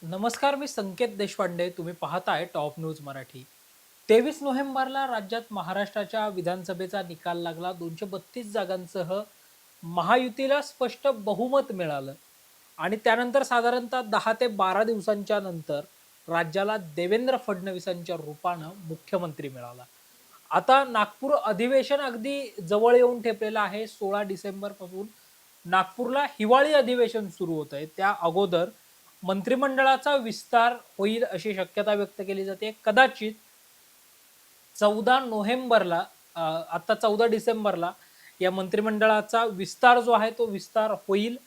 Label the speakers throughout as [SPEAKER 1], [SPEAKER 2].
[SPEAKER 1] नमस्कार, मी संकेत देशपांडे. तुम्ही पाहताय टॉप न्यूज मराठी. 23 नोव्हेंबरला राज्यात महाराष्ट्राच्या विधानसभेचा निकाल लागला. 232 जागांसह महायुतीला स्पष्ट बहुमत मिळालं आणि त्यानंतर साधारणतः 10 ते 12 दिवसांच्या नंतर राज्याला देवेंद्र फडणवीसांच्या रूपानं मुख्यमंत्री मिळाला. आता नागपूर अधिवेशन अगदी जवळ येऊन ठेपलेलं आहे. 16 डिसेंबरपासून नागपूरला हिवाळी अधिवेशन सुरू होत आहे. त्या अगोदर मंत्रिमंडळाचा विस्तार होईल अशी शक्यता व्यक्त केली जाते. कदाचित 14 नोव्हेंबरला आता 14 डिसेंबरला या मंत्रिमंडळाचा विस्तार जो आहे तो विस्तार होईल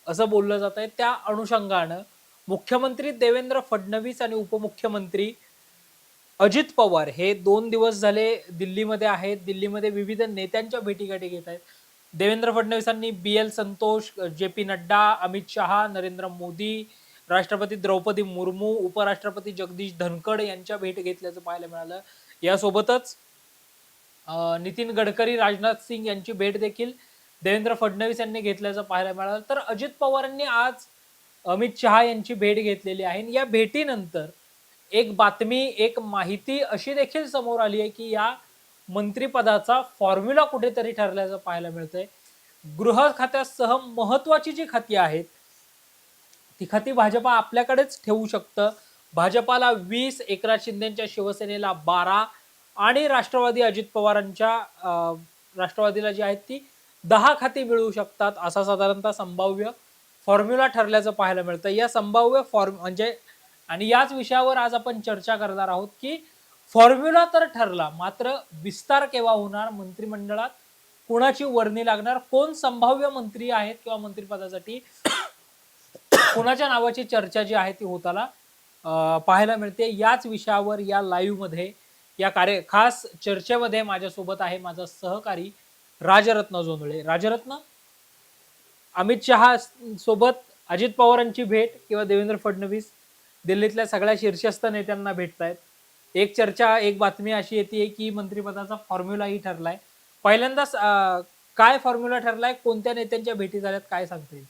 [SPEAKER 1] असं बोललं जात आहे. त्या अनुषंगानं मुख्यमंत्री देवेंद्र फडणवीस आणि उपमुख्यमंत्री अजित पवार हे 2 दिवस झाले दिल्लीमध्ये आहेत. दिल्लीमध्ये विविध नेत्यांच्या भेटीगाठी घेत आहेत. देवेंद्र फडणवीसांनी BL संतोष, JP नड्डा, अमित शहा, नरेंद्र मोदी, राष्ट्रपती द्रौपदी मुर्मू, उपराष्ट्रपती जगदीश धनखड यांच्या भेट घेतल्याचं पाहायला मिळालं. यासोबतच नितीन गडकरी, राजनाथ सिंग यांची भेट देखील देवेंद्र फडणवीस यांनी घेतल्याचं पाहायला मिळालं. तर अजित पवारांनी आज अमित शहा यांची भेट घेतलेली आहे. या भेटीनंतर एक बातमी, एक माहिती अशी देखील समोर आली आहे की या मंत्रिपदाचा फॉर्म्युला कुठेतरी ठरल्याचं पाहायला मिळतंय. गृह खात्यासह महत्वाची जी खाती आहेत ती खाती भाजपा आपल्याकडेच ठेवू शकतं. भाजपाला 20, एकनाथ शिंदेच्या शिवसेनेला 12 आणि राष्ट्रवादी अजित पवारांच्या राष्ट्रवादीला जी आहेत ती 10 खाती मिळू शकतात, असा साधारणतः संभाव्य फॉर्म्युला ठरल्याचं पाहायला मिळतं. या संभाव्य म्हणजे आणि याच विषयावर आज आपण चर्चा करणार आहोत की फॉर्म्युला तर ठरला, मात्र विस्तार केव्हा होणार, मंत्रिमंडळात कोणाची वर्णी लागणार, कोण संभाव्य मंत्री आहेत किंवा मंत्रिपदासाठी कोणाच्या नावाची चर्चा जी आहे ती होताना पाहायला मिळते. याच विषयावर या लाईव्ह मध्ये या खास चर्चेमध्ये माझ्यासोबत आहे माझा सहकारी राजरत्न जोंधळे. राजरत्न, अमित शहा सोबत अजित पवारांची भेट किंवा देवेंद्र फडणवीस दिल्लीतल्या सगळ्या शीर्षस्थ नेत्यांना भेटतायत. एक चर्चा, एक बातमी अशी येते की मंत्रिपदाचा फॉर्म्युलाही ठरलाय. पहिल्यांदाच काय फॉर्म्युला ठरलाय, कोणत्या नेत्यांच्या भेटी झाल्यात, काय सांगता येईल?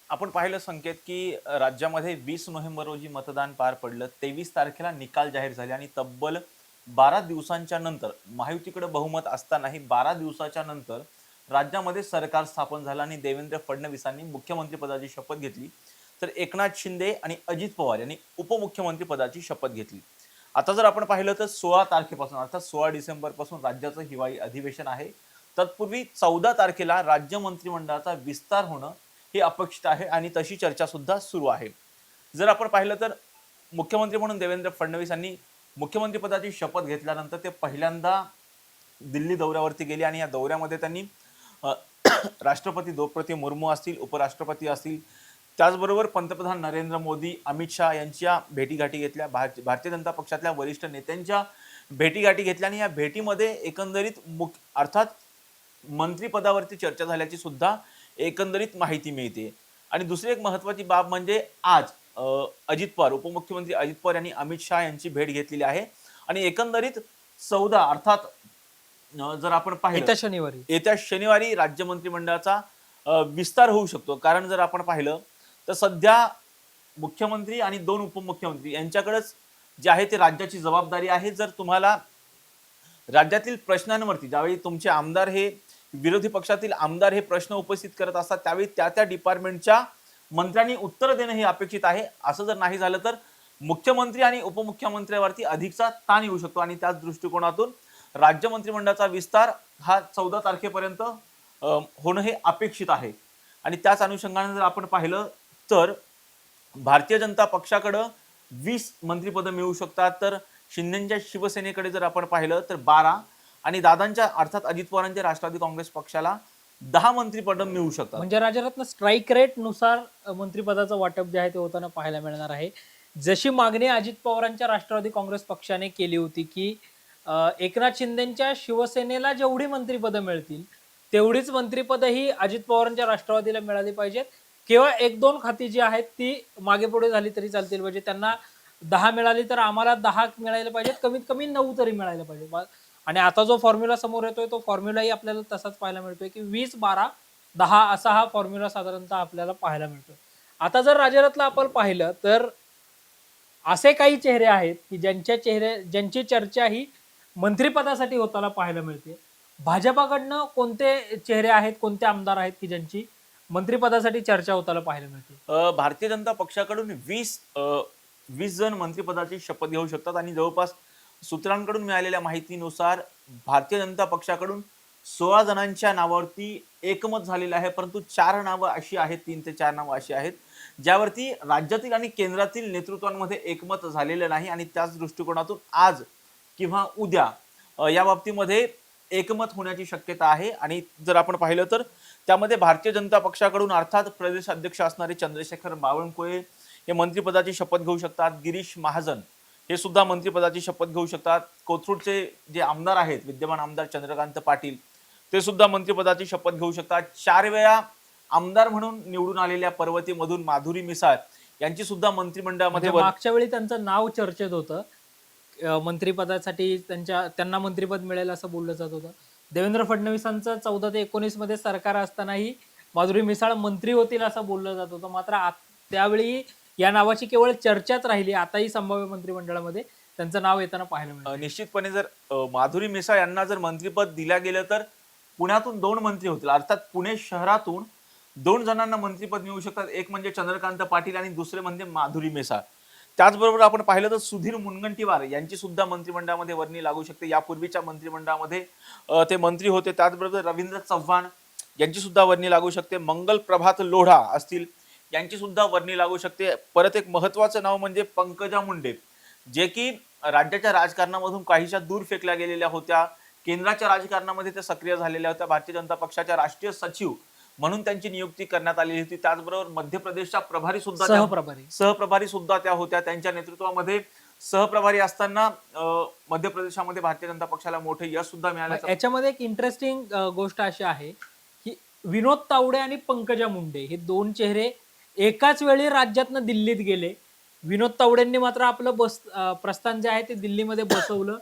[SPEAKER 2] आपण पाहिलं संकेत की राज्यामध्ये 20 नोव्हेंबर रोजी मतदान पार पडलं. 23 तारखेला निकाल जाहीर झाले आणि तब्बल 12 दिवसांच्या नंतर महायुतीकडे बहुमत असतानाही 12 दिवसाच्या नंतर राज्यामध्ये सरकार स्थापन झालं आणि देवेंद्र फडणवीसांनी मुख्यमंत्री पदाची शपथ घेतली. तर एकनाथ शिंदे आणि अजित पवार यांनी उपमुख्यमंत्री पदाची शपथ घेतली. आता जर आपण पाहिलं तर 16 तारखेपासून अर्थात 16 डिसेंबर पासून राज्याचं हिवाळी अधिवेशन आहे. तत्पूर्वी 14 तारखेला राज्य मंत्रिमंडळाचा विस्तार होणं हे अपेक्षित आहे आणि तशी चर्चा सुद्धा सुरू आहे. जर आपण पाहिलं तर मुख्यमंत्री म्हणून देवेंद्र फडणवीस यांनी मुख्यमंत्री पदाची शपथ घेतल्यानंतर ते पहिल्यांदा दिल्ली दौऱ्यावरती गेले आणि या दौऱ्यामध्ये त्यांनी राष्ट्रपती द्रौपदी मुर्मू असतील, उपराष्ट्रपती असतील, त्याचबरोबर पंतप्रधान नरेंद्र मोदी, अमित शहा यांच्या भेटीगाठी घेतल्या. भारतीय जनता पक्षातल्या वरिष्ठ नेत्यांच्या भेटीगाठी घेतल्या आणि या भेटीमध्ये एकंदरीत अर्थात मंत्रिपदावरती चर्चा झाल्याची सुद्धा एकंदरीत माहिती मिळते. आणि दुसरी एक महत्त्वाची बाब म्हणजे आज अजित पवार, उपमुख्यमंत्री अजित पवार यांनी अमित शहा यांची भेट घेतलेली आहे आणि एकंदरीत 14 अर्थात जर आपण पाहिलं येत्या शनिवारी राज्य मंत्रिमंडळाचा विस्तार होऊ शकतो. कारण जर आपण पाहिलं तर सध्या मुख्यमंत्री आणि 2 उपमुख्यमंत्री यांच्याकडेच जे आहे ते राज्याची जबाबदारी आहे. जर तुम्हाला राज्यातील प्रश्नांवरती ज्यावेळी तुमचे आमदार हे विरोधी पक्षातील आमदार हे प्रश्न उपस्थित करत असतात त्यावेळी त्या डिपार्टमेंटच्या मंत्र्यांनी उत्तर देणं हे अपेक्षित आहे. असं जर नाही झालं तर मुख्यमंत्री आणि उपमुख्यमंत्र्यांवरती अधिकचा ताण येऊ शकतो आणि त्याच दृष्टिकोनातून राज्य मंत्रिमंडळाचा विस्तार हा 14 तारखेपर्यंत होणं हे अपेक्षित आहे. आणि त्याच अनुषंगाने जर आपण पाहिलं तर भारतीय जनता पक्षाकडं 20 मंत्रिपदं मिळू शकतात. तर शिंदेच्या शिवसेनेकडे जर आपण पाहिलं तर 12 आणि दादांच्या अर्थात अजित पवारांच्या राष्ट्रवादी काँग्रेस पक्षाला 10 मंत्रिपदं मिळू शकतात.
[SPEAKER 1] म्हणजे राजरत्न, स्ट्राईक रेट नुसार मंत्रिपदाचं वाटप जे आहे ते होताना पाहायला मिळणार आहे. जशी मागणी अजित पवारांच्या राष्ट्रवादी काँग्रेस पक्षाने केली होती की एकनाथ शिंदेच्या शिवसेनेला जेवढी मंत्रिपदं मिळतील तेवढीच मंत्रिपदं अजित पवारांच्या राष्ट्रवादीला मिळाली पाहिजेत. केवळ 1-2 खाती जी आहेत ती मागे पुढे झाली तरी चालतील. म्हणजे त्यांना 10 मिळाली तर आम्हाला 10 मिळायला पाहिजेत, कमीत कमी 9 तरी मिळायला पाहिजे. आणि आता जो फॉर्म्युला समोर येतोय तो फॉर्म्युलाही आपल्याला तसाच पाहायला मिळतोय की 20-12-10 असा हा फॉर्म्युला साधारणतः आपल्याला पाहायला मिळतोय. आता जर राजरत्न आपण पाहिलं तर असे काही चेहरे आहेत की ज्यांची चर्चा ही मंत्रिपदासाठी होताना पाहायला मिळते. भाजपाकडनं कोणते चेहरे आहेत, कोणते आमदार आहेत की ज्यांची मंत्रिपदासाठी चर्चा होताना पाहायला मिळते?
[SPEAKER 2] भारतीय जनता पक्षाकडून 20 जण मंत्रिपदाची शपथ घेऊ शकतात आणि जवळपास सूत्रांकडून मिळालेल्या माहितीनुसार भारतीय जनता पक्षाकडून 16 जणांच्या नावावरती एकमत झालेलं आहे. परंतु 4 नावं अशी आहेत, 3 ते 4 नावं अशी आहेत, ज्यावरती राज्यातील आणि केंद्रातील नेतृत्वांमध्ये एकमत झालेलं नाही आणि त्याच दृष्टिकोनातून आज किंवा उद्या या बाबतीमध्ये एकमत होण्याची शक्यता आहे. आणि जर आपण पाहिलं तर त्यामध्ये भारतीय जनता पक्षाकडून अर्थात प्रदेश अध्यक्ष असणारे चंद्रशेखर बावनकुळे हे मंत्रिपदाची शपथ घेऊ शकतात. गिरीश महाजन हे सुद्धा मंत्रिपदाची शपथ घेऊ शकतात. कोथरूडचे जे आमदार आहेत, विद्यमान आमदार चंद्रकांत पाटील, ते सुद्धा मंत्रिपदाची शपथ घेऊ शकतात. 4 वेळा आमदार म्हणून निवडून आलेल्या पर्वतीमधून माधुरी मिसाळ यांची सुद्धा मंत्रिमंडळामध्ये
[SPEAKER 1] म्हणजे मागच्या वेळी त्यांचं नाव चर्चेत होतं. मंत्रिपदासाठी त्यांना मंत्रिपद मिळेल असं बोललं जात होतं. देवेंद्र फडणवीसांचं 14 ते 19 मध्ये सरकार असतानाही माधुरी मिसाळ मंत्री होतील असं बोललं जात होतं. मात्र त्यावेळी या नावाची केवळ चर्चाच राहिली. आताही संभाव्य मंत्रिमंडळामध्ये त्यांचं नाव येताना पाहायला मिळतं.
[SPEAKER 2] निश्चितपणे जर माधुरी मिसाळ यांना जर मंत्रिपद दिल्या गेलं तर पुण्यातून 2 मंत्री होतील. अर्थात पुणे शहरातून 2 जणांना मंत्रिपद मिळू शकतात. एक म्हणजे चंद्रकांत पाटील आणि दुसरे म्हणजे माधुरी मिसाळ. त्याचबरोबर आपण पाहिलं तर सुधीर मुनगंटीवार यांची सुद्धा मंत्रिमंडळामध्ये वर्णी लागू शकते. यापूर्वीच्या मंत्रिमंडळामध्ये ते मंत्री होते. त्याचबरोबर रवींद्र चव्हाण यांची सुद्धा वर्णी लागू शकते. मंगल प्रभात लोढा असतील, यांची सुद्धा वर्णी लागू शकते. परत एक महत्वाचं नाव म्हणजे पंकजा मुंडे, जे की राज्याच्या राजकारणामधून काहीशा दूर फेकल्या गेलेल्या होत्या. केंद्राच्या राजकारणामध्ये त्या सक्रिय झालेल्या होत्या. भारतीय जनता पक्षाच्या राष्ट्रीय सचिव म्हणून त्यांची नियुक्ती करण्यात आलेली होती. त्याचबरोबर मध्य प्रदेशच्या सहप्रभारी सुद्धा त्या होत्या. त्यांच्या नेतृत्वामध्ये सहप्रभारी असताना मध्य प्रदेशामध्ये भारतीय जनता पक्षाला मोठे यश सुद्धा मिळालं.
[SPEAKER 1] याच्यामध्ये एक इंटरेस्टिंग गोष्ट अशी आहे की विनोद तावडे आणि पंकजा मुंडे हे 2 चेहरे एकाच वेळी राज्यातनं दिल्लीत गेले. विनोद तावडेंनी मात्र आपलं प्रस्थान जे आहे ते दिल्लीमध्ये बसवलं.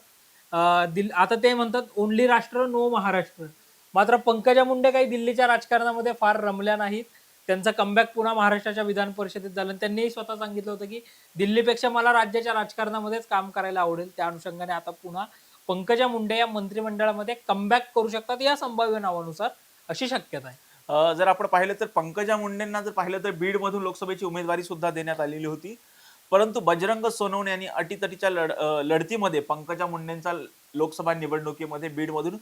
[SPEAKER 1] आता ते म्हणतात ओनली राष्ट्र नो महाराष्ट्र. मात्र पंकजा मुंडे काही दिल्लीच्या राजकारणामध्ये फार रमल्या नाहीत. त्यांचा कमबॅक पुन्हा महाराष्ट्राच्या विधान परिषदेत झालं. त्यांनीही स्वतः सांगितलं होतं की दिल्लीपेक्षा मला राज्याच्या राजकारणामध्येच काम करायला आवडेल. त्या अनुषंगाने आता पुन्हा पंकजा मुंडे या मंत्रिमंडळामध्ये कमबॅक करू शकतात या संभाव्य नावानुसार, अशी शक्यता आहे.
[SPEAKER 2] जर आपण पाहिलं तर पंकजा मुंडेंना जर पाहिलं तर बीड मधून लोकसभेची उमेदवारी सुद्धा देण्यात आलेली होती. परंतु बजरंग सोनवणे यांनी अटीतटीच्या लढतीमध्ये पंकजा मुंडेंचा लोकसभा निवडणुकीमध्ये बीड मधून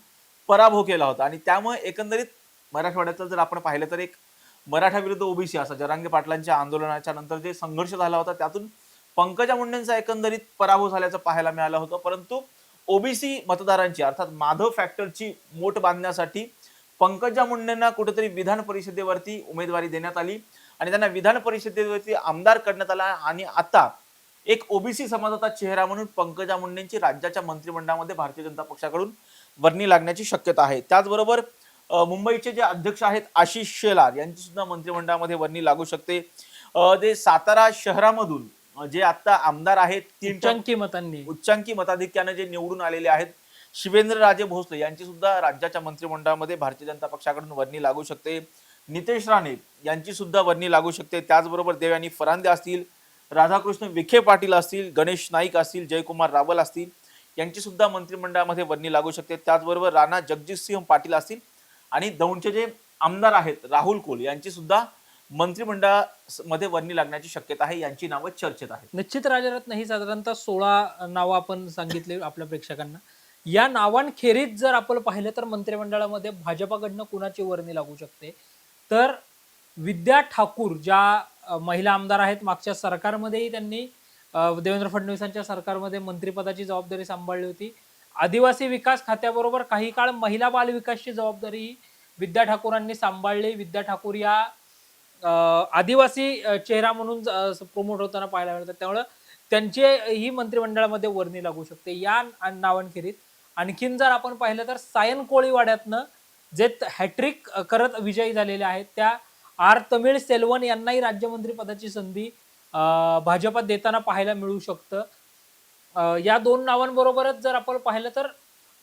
[SPEAKER 2] पराभव केला होता. आणि त्यामुळे एकंदरीत मराठवाड्याचं जर आपण पाहिलं तर एक मराठा विरुद्ध ओबीसी असा जरांगे पाटलांच्या आंदोलनाच्या नंतर जे संघर्ष झाला होता, त्यातून पंकजा मुंडेंचा एकंदरीत पराभव झाल्याचं पाहायला मिळालं होतं. परंतु ओबीसी मतदारांची अर्थात माधव फॅक्टरची मोठ बांधण्यासाठी पंकजा मुंडेंना कुठेतरी विधान परिषदेवरती उमेदवारी देण्यात आली आणि त्यांना विधान परिषदेवरती आमदार करण्यात आला. आणि आता एक ओबीसी समाजाचा चेहरा म्हणून पंकजा मुंडेंची राज्याच्या मंत्रिमंडळामध्ये भारतीय जनता पक्षाकडून वर्णी लागण्याची शक्यता आहे. त्याचबरोबर मुंबईचे जे अध्यक्ष आहेत आशिष शेलार यांची सुद्धा मंत्रिमंडळामध्ये वर्णी लागू शकते. जे सातारा शहरामधून जे आता आमदार आहेत, 3 उच्चांकी मताधिक्याने जे निवडून आलेले आहेत, शिवेंद्रराजे भोसले यांची सुद्धा राज्याच्या मंत्रिमंडळामध्ये भारतीय जनता पक्षाकडून वर्णी लागू शकते. नितेश राणे यांची सुद्धा वर्णी लागू शकते. त्याचबरोबर देवयानी फरांदे असतील, राधाकृष्ण विखे पाटील असतील, गणेश नाईक असतील, जयकुमार रावल असतील, यांची सुद्धा मंत्रिमंडळामध्ये वर्णी लागू शकते. त्याचबरोबर राणा जगजितसिंह पाटील असतील आणि दौंडचे जे आमदार आहेत राहुल कोल यांची सुद्धा मंत्रिमंडळामध्ये वर्णी लागण्याची शक्यता आहे. यांची नावं चर्चेत आहेत.
[SPEAKER 1] निश्चित राजरत्न ही साधारणतः 16 नावं आपण सांगितले आपल्या प्रेक्षकांना. या नावांखेरीज जर आपण पाहिलं तर मंत्रिमंडळामध्ये भाजपाकडनं कुणाची वर्णी लागू शकते, तर विद्या ठाकूर ज्या महिला आमदार आहेत, मागच्या सरकारमध्येही त्यांनी देवेंद्र फडणवीसांच्या सरकारमध्ये मंत्रिपदाची जबाबदारी सांभाळली होती. आदिवासी विकास खात्याबरोबर काही काळ महिला बाल विकासची जबाबदारी विद्या ठाकूरांनी सांभाळली. विद्या ठाकूर या आदिवासी चेहरा म्हणून प्रमोट होताना पाहायला मिळतात. त्यामुळे त्यांची ही मंत्रिमंडळामध्ये वर्णी लागू शकते. या नावांखेरीज आणखीन जर आपण पाहिलं तर सायन कोळीवाड्यातनं जे हॅट्रिक करत विजयी झालेले आहेत, त्या आर तमिळ सेल्वन यांनाही राज्यमंत्री पदाची संधी भाजपात देताना पाहायला मिळू शकतं. या 2 नावांबरोबरच जर आपण पाहिलं तर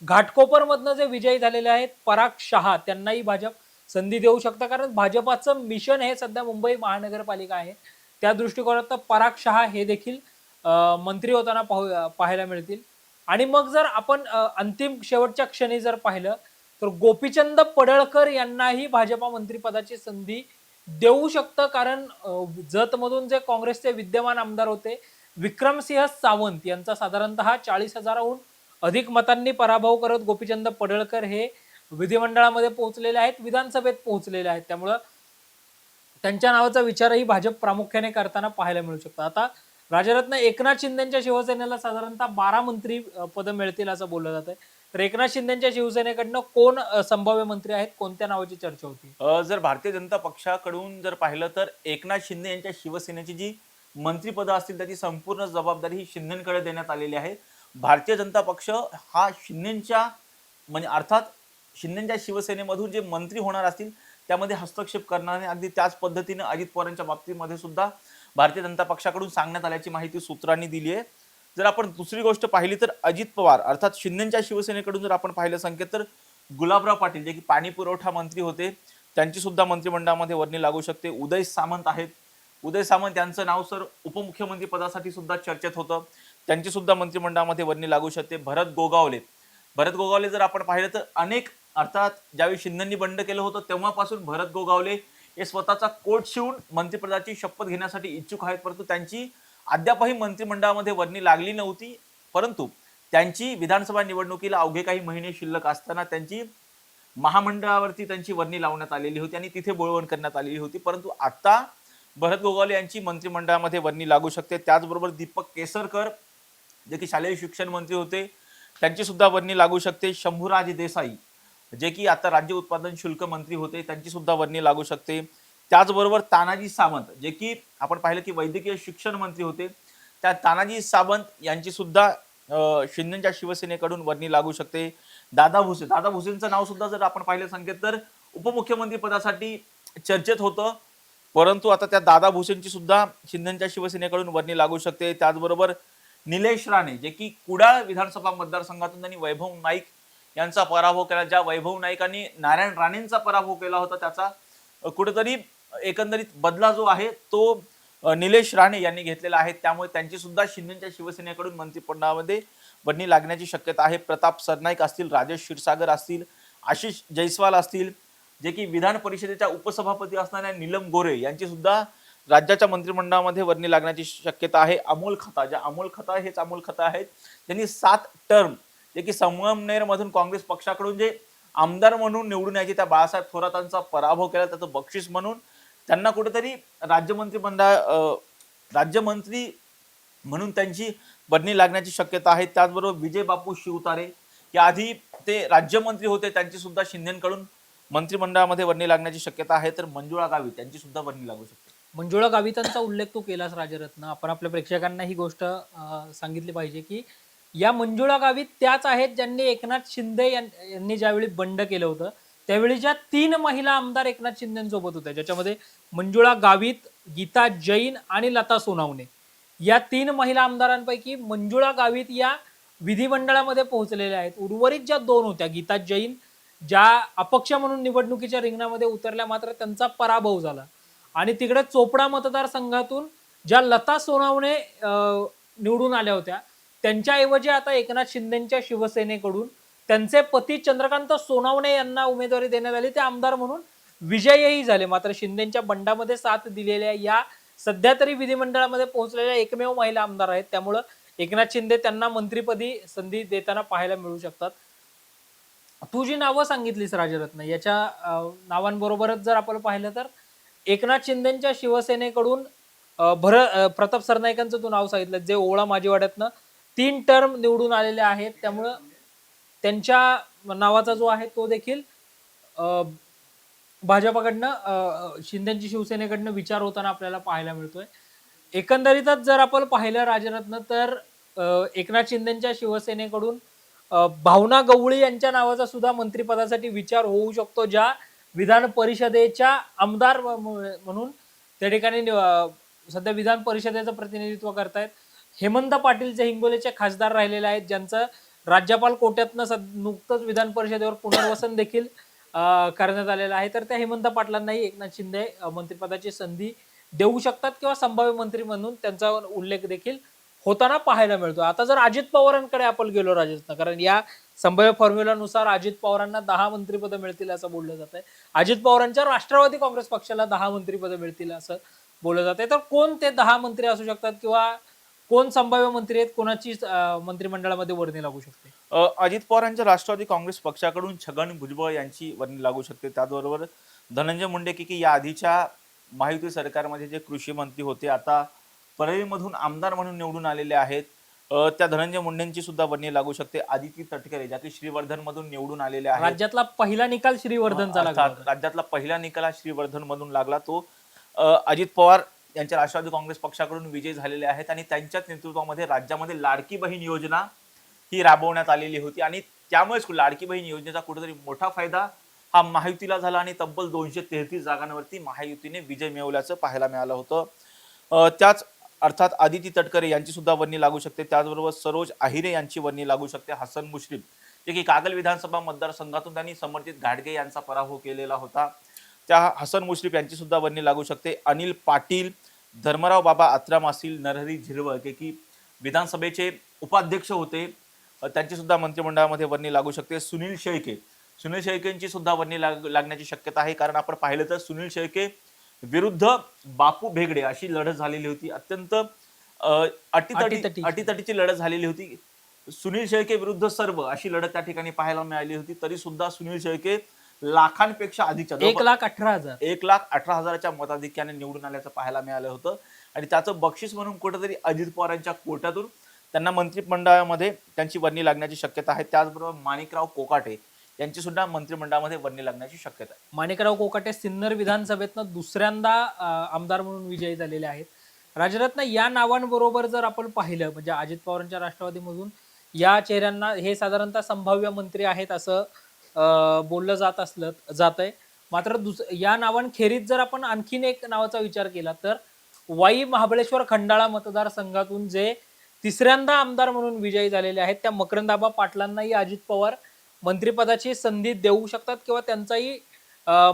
[SPEAKER 1] घाटकोपर मधनं जे विजयी झालेले आहेत पराग शहा, त्यांनाही भाजप संधी देऊ शकतं. कारण भाजपाचं मिशन हे सध्या मुंबई महानगरपालिका आहे. त्या दृष्टिकोनात पराग शहा हे देखील मंत्री होताना पाहायला मिळतील. आणि मग जर आपण अंतिम शेवटच्या क्षणी जर पाहिलं तर गोपीचंद पडळकर यांनाही भाजपा मंत्रिपदाची संधी देऊ शकतं. कारण जतमधून जे काँग्रेसचे विद्यमान आमदार होते विक्रमसिंह सावंत यांचा साधारणतः 40,000हून अधिक मतांनी पराभव करत गोपीचंद पडळकर हे विधिमंडळामध्ये पोहोचलेले आहेत, विधानसभेत पोहोचलेले आहेत. त्यामुळं त्यांच्या नावाचा विचारही भाजप प्रामुख्याने करताना पाहायला मिळू शकतो. आता राजरत्न एकनाथ शिंदेच्या शिवसेनेला साधारणतः 12 मंत्री पद मिळतील असं बोललं जातंय. तर एकनाथ शिंदेच्या शिवसेनेकडनं कोण संभाव्य मंत्री आहेत, कोणत्या नावाची चर्चा होती?
[SPEAKER 2] जर भारतीय जनता पक्षाकडून जर पाहिलं तर एकनाथ शिंदे यांच्या शिवसेनेची जी मंत्रिपदं असतील त्याची संपूर्ण जबाबदारी ही शिंदेकडे देण्यात आलेली आहे. भारतीय जनता पक्ष हा शिंदेच्या म्हणजे अर्थात शिंदेच्या शिवसेनेमधून जे मंत्री होणार असतील त्यामध्ये हस्तक्षेप करणार नाही. अगदी त्याच पद्धतीने अजित पवारांच्या बाबतीमध्ये सुद्धा भारतीय जनता पक्षाकडून सांगण्यात आल्याची माहिती सूत्रांनी दिली आहे. जर आपण दुसरी गोष्ट पाहिली तर अजित पवार अर्थात शिंदेच्या शिवसेनेकडून जर आपण पाहिलं संकेत तर गुलाबराव पाटील जे की पाणी पुरवठा मंत्री होते त्यांची सुद्धा मंत्रिमंडळामध्ये वर्णी लागू शकते. उदय सामंत आहेत, उदय सामंत यांचं नाव सर उपमुख्यमंत्री पदासाठी सुद्धा चर्चेत होतं, त्यांची सुद्धा मंत्रिमंडळामध्ये वर्णी लागू शकते. भरत गोगावले जर आपण पाहिलं तर अनेक अर्थात ज्यावेळी शिंदेंनी बंड केलं होतं तेव्हापासून भरत गोगावले हे स्वतःचा कोट शिवून मंत्रिपदाची शपथ घेण्यासाठी इच्छुक आहेत, परंतु त्यांची अद्यापही मंत्रिमंडळामध्ये वर्णी लागली नव्हती. परंतु त्यांची विधानसभा निवडणुकीला अवघे काही महिने शिल्लक असताना त्यांची महामंडळावरती त्यांची वर्णी लावण्यात आलेली होती आणि तिथे बोळवण करण्यात आलेली होती. परंतु आता भरत गोगावले यांची मंत्रिमंडळामध्ये वर्णी लागू शकते. त्याचबरोबर दीपक केसरकर जे की शालेय शिक्षण मंत्री होते त्यांची सुद्धा वर्णी लागू शकते. शंभूराज देसाई जे की आता राज्य उत्पादन शुल्क मंत्री होते त्यांची सुद्धा वर्णी लागू शकते. त्याचबरोबर तानाजी सावंत जे की आपण पाहिलं की वैद्यकीय शिक्षण मंत्री होते, त्या तानाजी सावंत यांची सुद्धा शिंदेच्या शिवसेनेकडून वर्णी लागू शकते. दादा भुसेंचं नाव सुद्धा जर आपण पाहिलं संकेत तर उपमुख्यमंत्री पदासाठी चर्चेत होतं, परंतु आता त्या दादा भुसेंची सुद्धा शिंदेच्या शिवसेनेकडून वर्णी लागू शकते. त्याचबरोबर निलेश राणे जे की कुडाळ विधानसभा मतदारसंघातून त्यांनी वैभव नाईक यांचा पराभव केला. ज्या वैभव नाईकांनी नारायण राणेंचा पराभव केला होता त्याचा कुठेतरी एकंदरीत बदला जो आहे तो निलेश राणे यांनी घेतलेला आहे. त्यामुळे त्यांची सुद्धा शिंदेच्या शिवसेनेकडून मंत्रिमंडळामध्ये वर्णी लागण्याची शक्यता आहे. प्रताप सरनाईक असतील, राजेश क्षीरसागर असतील, आशिष जयस्वाल असतील जे की विधान परिषदेच्या उपसभापती असणाऱ्या नीलम गोरे यांची सुद्धा राज्याच्या मंत्रिमंडळामध्ये वर्णी लागण्याची शक्यता आहे. अमोल खता आहेत त्यांनी 7 टर्म जे की संगमनेर मधून काँग्रेस पक्षाकडून जे आमदार म्हणून निवडून यायचे त्या बाळासाहेब थोरातांचा पराभव केला, त्याचं बक्षीस म्हणून त्यांना कुठेतरी राज्यमंत्री म्हणून त्यांची वर्णी लागण्याची शक्यता आहे. त्याचबरोबर विजय बापू शिवतारे या आधी ते राज्यमंत्री होते, त्यांची सुद्धा शिंदेकडून मंत्रिमंडळामध्ये वर्णी लागण्याची शक्यता आहे. तर मंजुळा गावित त्यांची सुद्धा वर्णी लागू शकते.
[SPEAKER 1] मंजुळा गावितांचा उल्लेख तू केलास राजरत्न. आपण आपल्या प्रेक्षकांना ही गोष्ट सांगितली पाहिजे की या मंजुळा गावित त्याच आहेत ज्यांनी एकनाथ शिंदे यांनी ज्यावेळी बंड केलं होतं त्यावेळीच्या 3 महिला आमदार एकनाथ शिंदेसोबत होत्या, ज्याच्यामध्ये मंजुळा गावित, गीता जैन आणि लता सोनावणे. या 3 महिला आमदारांपैकी मंजुळा गावित या विधिमंडळामध्ये पोहोचलेल्या आहेत. उर्वरित ज्या 2 होत्या, गीता जैन ज्या अपक्ष म्हणून निवडणुकीच्या रिंगणामध्ये उतरल्या मात्र त्यांचा पराभव झाला, आणि तिकडे चोपडा मतदारसंघातून ज्या लता सोनावणे निवडून आल्या होत्या त्यांच्याऐवजी आता एकनाथ शिंदेच्या शिवसेनेकडून त्यांचे पती चंद्रकांत सोनावणे यांना उमेदवारी देण्यात आली. ते आमदार म्हणून विजयही झाले. मात्र शिंदेच्या बंडामध्ये साथ दिलेल्या या सध्या तरी विधिमंडळामध्ये पोहोचलेल्या एकमेव महिला आमदार आहेत. त्यामुळं एकनाथ शिंदे त्यांना मंत्रिपदी संधी देताना पाहायला मिळू शकतात. तू जी नावं सांगितलीस राजरत्न याच्या नावांबरोबरच जर आपण पाहिलं तर एकनाथ शिंदेच्या शिवसेनेकडून प्रताप सरनाईकांचं तू नाव सांगितलं जे ओळा माजीवाड्यातनं 3 टर्म निवडून आलेले आहेत. त्यामुळं त्यांच्या नावाचा जो आहे तो देखील भाजपाकडनं शिंदेची शिवसेनेकडनं विचार होताना आपल्याला पाहायला मिळतोय. एकंदरीतच जर आपण पाहिलं राजरत्न तर एकनाथ शिंदेच्या शिवसेनेकडून भावना गवळी यांच्या नावाचा सुद्धा मंत्रिपदासाठी विचार होऊ शकतो, ज्या विधान परिषदेच्या आमदार म्हणून त्या ठिकाणी सध्या विधान परिषदेचं प्रतिनिधित्व करतायत. हेमंत पाटील जे हिंगोलीचे खासदार राहिलेले आहेत, ज्यांचं राज्यपाल कोट्यातनं नुकतंच विधान परिषदेवर पुनर्वसन देखील करण्यात आलेलं आहे. तर त्या हेमंत पाटलांनाही एकनाथ शिंदे मंत्रिपदाची संधी देऊ शकतात किंवा संभाव्य मंत्री म्हणून त्यांचा उल्लेख देखील होताना पाहायला मिळतो. आता जर अजित पवारांकडे आपण गेलो राजस्थान, कारण या संभाव्य फॉर्म्युलानुसार अजित पवारांना 10 मंत्रिपद मिळतील असं बोललं जात आहे. अजित पवारांच्या राष्ट्रवादी काँग्रेस पक्षाला 10 मंत्रिपद मिळतील असं बोललं जात आहे. तर कोण ते 10 मंत्री असू शकतात किंवा कोण संभाव्य मंत्री आहेत, कोणाची मंत्रिमंडळामध्ये वर्णी लागू शकते?
[SPEAKER 2] अजित पवारांच्या राष्ट्रवादी काँग्रेस पक्षाकडून छगन भुजबळ यांची वर्णी लागू शकते. त्याचबरोबर धनंजय मुंडे की या आधीच्या महायुती सरकारमध्ये जे कृषी मंत्री होते, आता परळीमधून आमदार म्हणून निवडून आलेले आहेत, त्या धनंजय मुंडेंची सुद्धा वर्णी लागू शकते. आदिती तटकरे ज्या की श्रीवर्धन मधून निवडून आलेले आहेत.
[SPEAKER 1] राज्यातला पहिला निकाल श्रीवर्धनचा लागला
[SPEAKER 2] अर्थात
[SPEAKER 1] होता.
[SPEAKER 2] राज्यातला पहिला निकाल हा श्रीवर्धन मधून लागला. तो अजित पवार यांच्या राष्ट्रवादी काँग्रेस पक्षाकडून विजयी झालेले आहेत आणि त्यांच्याच नेतृत्वामध्ये राज्यामध्ये लाडकी बहीण योजना ही राबवण्यात आलेली होती आणि त्यामुळेच लाडकी बहीण योजनेचा कुठेतरी मोठा फायदा हा महायुतीला झाला आणि तब्बल 233 जागांवरती महायुतीने विजय मिळवल्याचं पाहायला मिळालं होतं. त्याच अर्थात आदिती तटकरे यांची सुद्धा वर्णी लागू शकते. त्याचबरोबर सरोज आहिरे यांची वर्णी लागू शकते. हसन मुश्रीफ जे की कागल विधानसभा मतदारसंघातून त्यांनी समर्जित घाटगे यांचा पराभव केलेला होता, त्या हसन मुश्रीफ यांची सुद्धा वर्णी लागू शकते. अनिल पाटील, धर्मराव बाबा आत्राम असतील, नरहरी झिरवळ की विधानसभेचे उपाध्यक्ष होते, त्यांची सुद्धा मंत्रिमंडळामध्ये वर्णी लागू शकते. सुनील शेळकेंची सुद्धा वर्णी लागण्याची शक्यता आहे, कारण आपण पाहिलं तर सुनील शेळके विरुद्ध बापू भेगडे अशी लढत झालेली होती. अत्यंत अटीतटीची लढत झालेली होती. सुनील शेळके विरुद्ध सर्व अशी लढत त्या ठिकाणी पाहायला मिळाली होती. तरी सुद्धा सुनील शेळके लाखांपेक्षा अधिकच्या
[SPEAKER 1] 1,18,000
[SPEAKER 2] 1,18,000च्या मताधिक्याने निवडून आल्याचं पाहायला मिळालं होतं आणि त्याचं बक्षीस म्हणून कुठेतरी अजित पवारांच्या कोट्यातून त्यांना मंत्रिमंडळामध्ये त्यांची वर्णी लागण्याची शक्यता आहे. त्याचबरोबर माणिकराव कोकाटे यांची सुद्धा मंत्रिमंडळामध्ये वर्णी लागण्याची शक्यता आहे.
[SPEAKER 1] माणिकराव कोकाटे सिन्नर विधानसभेतनं दुसऱ्यांदा आमदार म्हणून विजयी झालेले आहेत. राजरत्न, या नावांबरोबर जर आपण पाहिलं म्हणजे अजित पवारांच्या राष्ट्रवादीमधून या चेहऱ्यांना हे साधारणतः संभाव्य मंत्री आहेत असं बोललं जातंय. मात्र या नावांखेरीज जर आपण आणखीन एक नावाचा विचार केला तर वाई महाबळेश्वर खंडाळा मतदारसंघातून जे तिसऱ्यांदा आमदार म्हणून विजयी झालेले आहेत त्या मकरंदाबा पाटलांनाही अजित पवार मंत्रिपदाची संधी देऊ शकतात किंवा त्यांचाही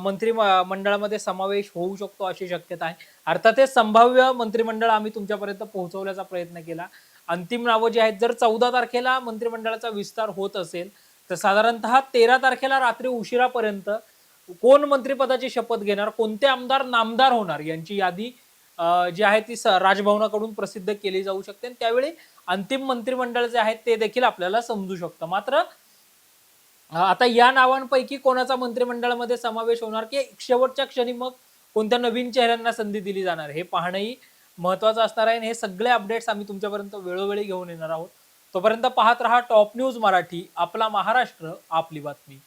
[SPEAKER 1] मंत्रिमंडळामध्ये समावेश होऊ शकतो अशी शक्यता आहे. अर्थात हे संभाव्य मंत्रिमंडळ आम्ही तुमच्यापर्यंत पोहोचवण्याचा प्रयत्न केला. अंतिम नावं जी आहेत, जर 14 तारखेला मंत्रिमंडळाचा विस्तार होत असेल तर साधारणतः 13 तारखेला रात्री उशिरापर्यंत कोण मंत्रिपदाची शपथ घेणार, कोणते आमदार नामदार होणार यांची यादी जी आहे ती राजभवनाकडून प्रसिद्ध केली जाऊ शकते. त्यावेळी अंतिम मंत्रिमंडळ जे आहे ते देखील आपल्याला समजू शकतं. मात्र आता या नावांपैकी कोणाचा मंत्रिमंडळामध्ये समावेश होणार की शेवटच्या क्षणी मग कोणत्या नवीन चेहऱ्यांना संधी दिली जाणार हे पाहणंही महत्वाचं असणार आहे. हे सगळे अपडेट्स आम्ही तुमच्यापर्यंत वेळोवेळी घेऊन येणार आहोत. तोपर्यंत पाहत रहा टॉप न्यूज मराठी, आपला महाराष्ट्र, आपली बातमी.